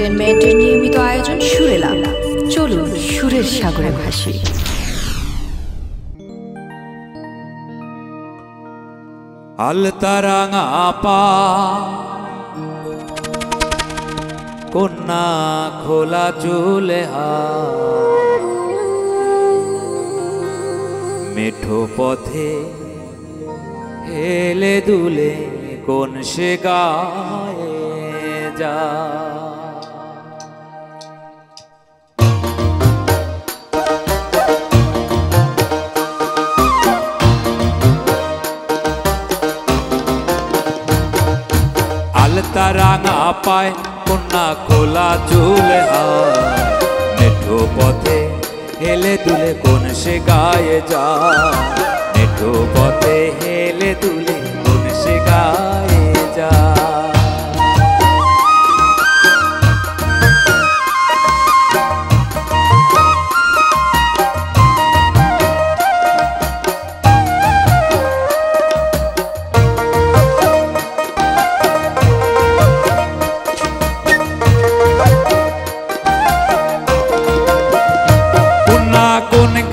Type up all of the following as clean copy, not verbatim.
এন্টারটেইনমেন্টের নিয়মিত আয়োজন সুরেলা। চলুন সুরের সাগরে ভাসি। আলতারাঙা পা কন্যা খোলা চুলে মেঠো পথে হেলে দুলে কোন সে গায়ে যা আলতারাঙা পায় কন্যা খোলা চুলে মেঠো পথে হেলে দুলে কোন সে গায়ে যা মেঠো পথে হেলে দুলে কোন সে গায়ে যা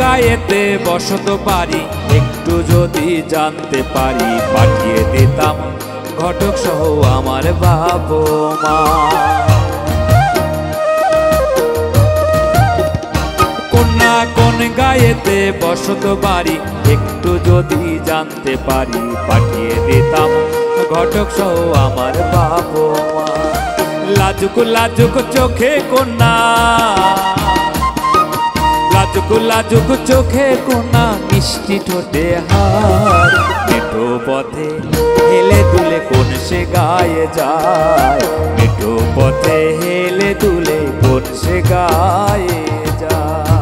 গায়েতে বসত পারি একটু যদি জানতে পারি পাঠিয়ে দিতাম ঘটক সহ আমার বাবা মা কন্যা কোন গায়েতে বসত পারি একটু যদি জানতে পারি পাঠিয়ে দিতাম ঘটক সহ আমার বাবা মা লাজুক লাজুক চোখে কন্যা লাজুক লাজুক চোখে কোনা মিষ্টি ঠোঁটে হার মেঠো পথে হেলে দুলে কোন সে গায়ে যায় মেঠো পথে হেলে দুলে কোন সে গায়ে যায়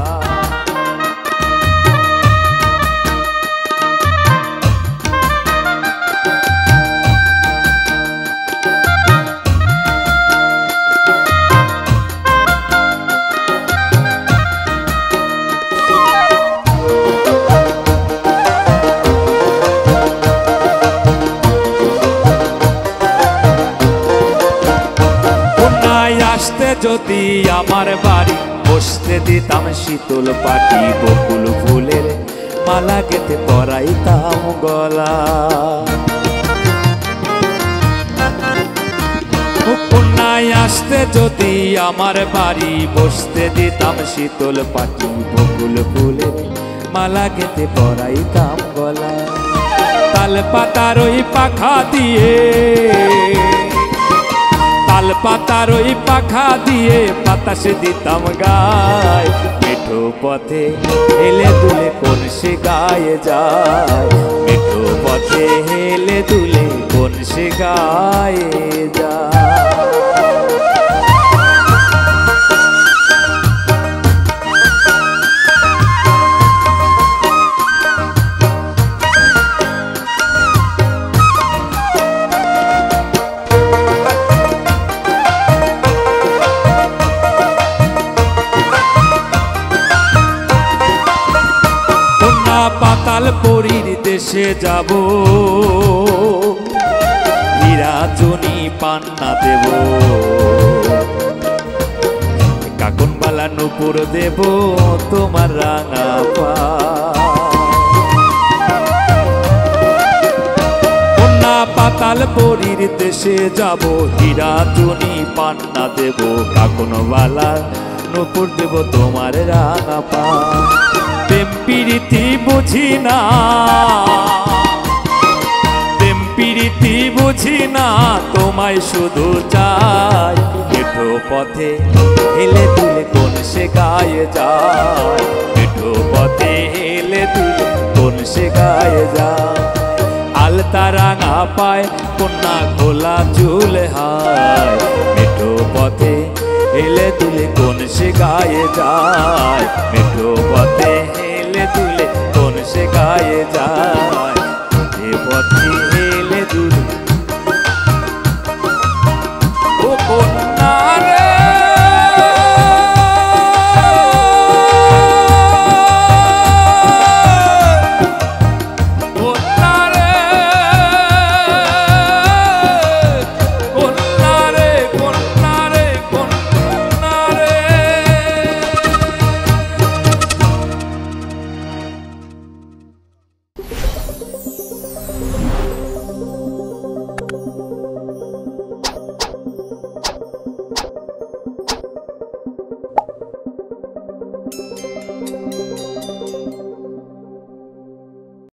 আসতে যদি আমার বাড়ি বসতে দিতাম শীতল পাটি বকুল ফুলের মালা গেঁথে পরাইতাম গলা কন্যায় আসতে যদি আমার বাড়ি বসতে দিতাম শীতল পাটি বকুল ফুলের মালা গেঁথে পরাইতাম গলা তাল পাতার ওই পাখা দিয়ে তাল পাতার ওই পাখা দিয়ে বাতাসে দিতাম গায় মেঠো পথে হেলে দুলে কোন সে গায়ে যায় মেঠো পথে হেলে দুলে কোন সে গায়ে যায় পাতাল পরীর দেশে যাব হীরা জনি পান্না দেব কাকনবালা নুপুর দেব তোমার রাঙা পা কন্যা পাতাল পরীর দেশে যাব হীরা জনি পান্না দেব কাকনবালা নুপুর দেব তোমার রাঙা পা প্রেম প্রীতি বুঝি না প্রেম প্রীতি বুঝি না তোমায় শুধু চাই মেঠো পথে হেলে দুলে কোন সে গায়ে যায় মেঠো পথে হেলে দুলে কোন সে গায়ে যায় আলতারাঙা পায় কন্যা খোলা চুলে হায় মেঠো পথে হেলে দুলে কোন সে গায়ে যায়